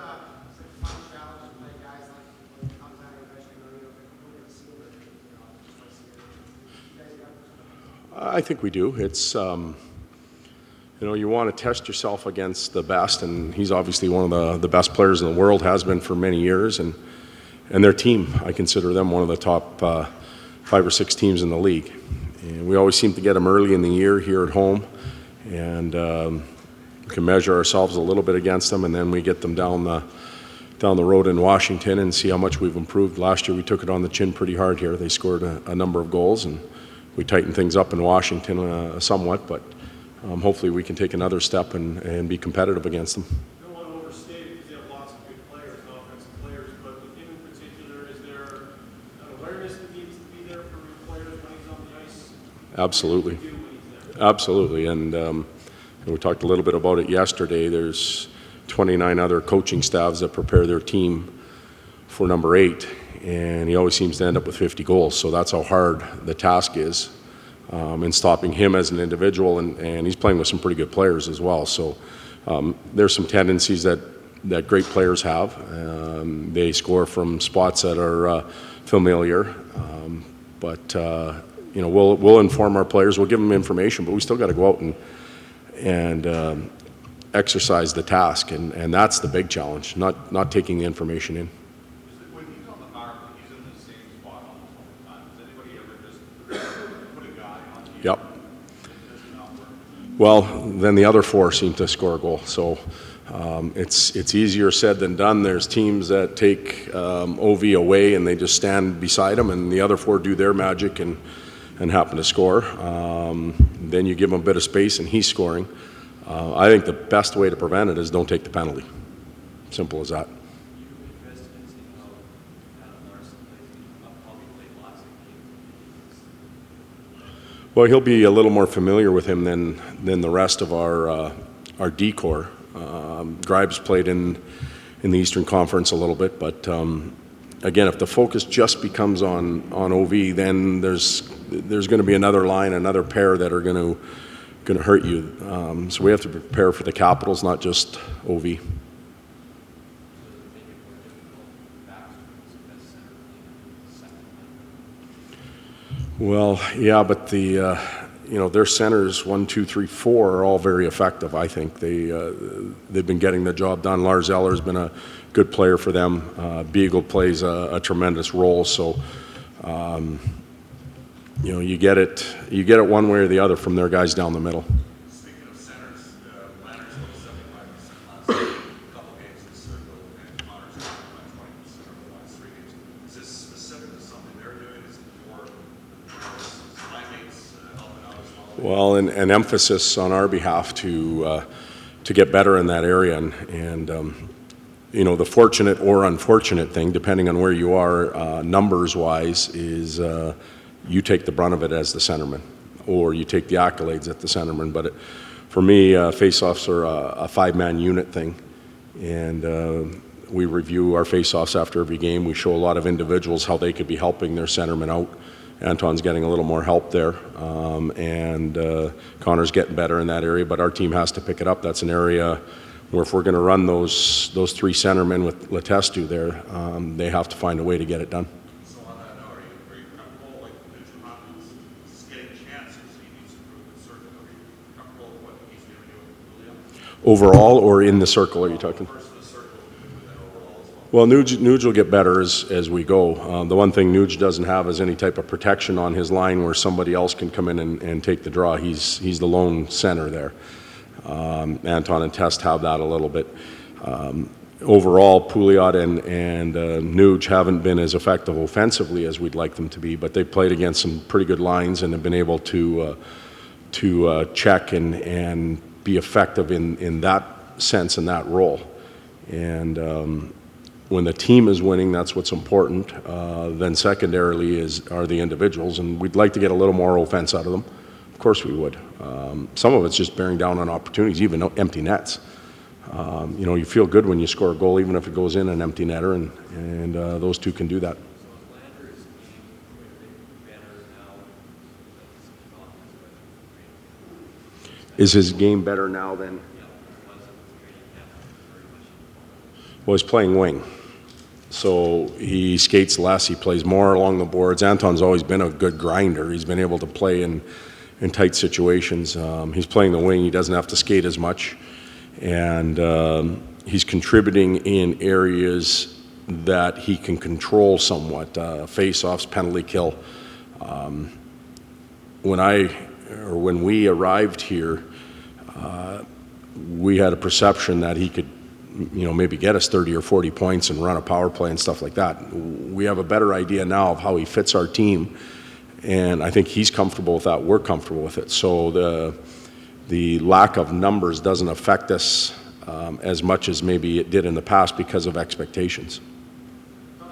a fun challenge to play guys like Alexander Ovechkin, or who get to see him, just like you guys got? I think we do. It's you want to test yourself against the best, and he's obviously one of the best players in the world, has been for many years, and their team, I consider them one of the top 5 or 6 teams in the league. And we always seem to get them early in the year here at home, and we can measure ourselves a little bit against them, and then we get them down the road in Washington and see how much we've improved. Last year we took it on the chin pretty hard here. They scored a number of goals, and we tightened things up in Washington somewhat, but hopefully we can take another step and be competitive against them. I don't want to overstate it because you have lots of good players, offensive players, but with him in particular, is there an awareness that needs to be there for your players when he's on the ice? Absolutely. Absolutely. And we talked a little bit about it yesterday. There's 29 other coaching staffs that prepare their team for number 8, and he always seems to end up with 50 goals. So that's how hard the task is in stopping him as an individual, and he's playing with some pretty good players as well. So there's some tendencies that great players have. They score from spots that are familiar, but we'll inform our players. We'll give them information, but we still got to go out and exercise the task, and that's the big challenge, not taking the information in. When he's on the power play, he's in the same spot almost all the time. Does anybody ever just put a guy on you? Yep. Does it not work? Well, then the other 4 seem to score a goal. So it's easier said than done. There's teams that take OV away and they just stand beside him, and the other 4 do their magic and happen to score. Then you give him a bit of space and he's scoring. I think the best way to prevent it is don't take the penalty. Simple as that. Well, he'll be a little more familiar with him than the rest of our D-core. Grimes played in the Eastern Conference a little bit, but again, if the focus just becomes on OV, then there's going to be another line, another pair that are going to hurt you. So we have to prepare for the Capitals, not just OV. Well, yeah, but their centers 1, 2, 3, 4 are all very effective. I think they've been getting the job done. Lars Eller's been a good player for them. Beagle plays a tremendous role. So you get it one way or the other from their guys down the middle. Speaking of centers, Landers was 75% last couple games in the circle, and Connor's about 20% over the last 3 games. Is this specific to something they're doing? Is it more teammates helping out as well? Well, an emphasis on our behalf to get better in that area, and the fortunate or unfortunate thing, depending on where you are, numbers-wise, is you take the brunt of it as the centerman, or you take the accolades at the centerman. But for me, face-offs are a 5-man unit thing, and we review our face-offs after every game. We show a lot of individuals how they could be helping their centerman out. Anton's getting a little more help there, and Connor's getting better in that area, but our team has to pick it up. That's an area where if we're going to run those 3 centermen with Letestu there, they have to find a way to get it done. So on that note, are you comfortable, like, Nugent getting chances, he needs to prove the circle? Are you comfortable with what he's giving you with Julio? Overall or in the circle, are you talking? First in the circle, and then overall as well. Well, Nuge will get better as we go. The one thing Nuge doesn't have is any type of protection on his line where somebody else can come in and take the draw. He's the lone center there. Anton and Test have that a little bit. Overall, Pouliot and Nuge haven't been as effective offensively as we'd like them to be, but they played against some pretty good lines and have been able to check and be effective in that sense, in that role. And when the team is winning, that's what's important. Then secondarily are the individuals, and we'd like to get a little more offense out of them. Of course we would. Some of it's just bearing down on opportunities, even empty nets. You feel good when you score a goal, even if it goes in an empty netter, and those 2 can do that. Is his game better now than? Well, he's playing wing. So he skates less, he plays more along the boards. Anton's always been a good grinder. He's been able to play in tight situations. He's playing the wing, he doesn't have to skate as much. And he's contributing in areas that he can control somewhat, face-offs, penalty kill. When we arrived here, we had a perception that he could, maybe get us 30 or 40 points and run a power play and stuff like that. We have a better idea now of how he fits our team, and I think he's comfortable with that. We're comfortable with it. So the lack of numbers doesn't affect us as much as maybe it did in the past because of expectations.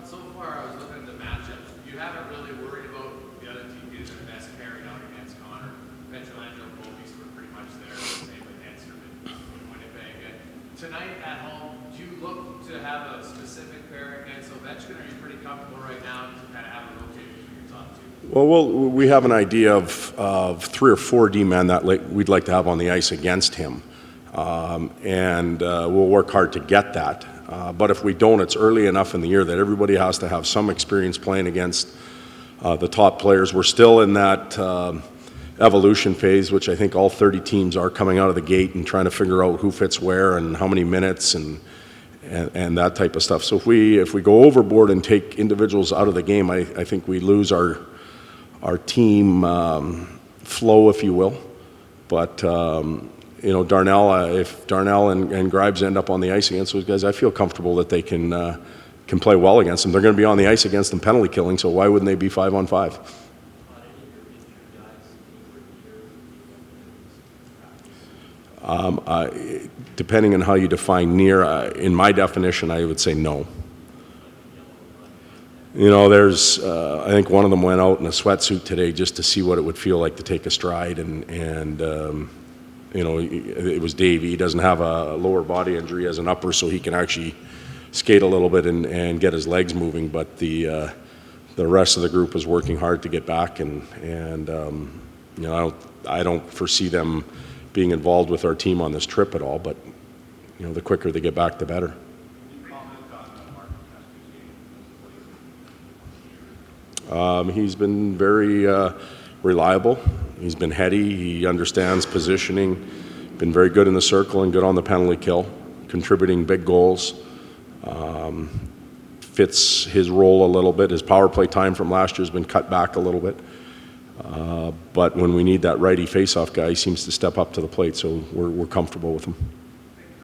So far, I was looking at the matchups. You haven't really worried about the other team getting their best pairing out against Connor. Petrolangelo and Bovies were pretty much there, same with Enstrom in Winnipeg. And tonight at home, do you look to have a specific pair against Ovechkin, or are you pretty comfortable right now to kind of have a rotation between your top two? Well, we have an idea of 3 or 4 D-men that we'd like to have on the ice against him. And we'll work hard to get that. But if we don't, it's early enough in the year that everybody has to have some experience playing against the top players. We're still in that evolution phase, which I think all 30 teams are coming out of the gate and trying to figure out who fits where and how many minutes and that type of stuff. So if we go overboard and take individuals out of the game, I think we lose our team flow, if you will. But Darnell, if Darnell and Grimes end up on the ice against those guys, I feel comfortable that they can play well against them. They're going to be on the ice against them penalty killing, so why wouldn't they be 5-on-5? Depending on how you define near, in my definition, I would say no. There's, I think one of them went out in a sweatsuit today just to see what it would feel like to take a stride, and it was Davey. He doesn't have a lower body injury as an upper, so he can actually skate a little bit and get his legs moving. But the rest of the group is working hard to get back, and I don't foresee them being involved with our team on this trip at all. But the quicker they get back, the better. He's been very reliable. He's been heady. He understands positioning. Been very good in the circle and good on the penalty kill, contributing big goals. Fits his role a little bit. His power play time from last year has been cut back a little bit. But when we need that righty face-off guy, he seems to step up to the plate, so we're comfortable with him.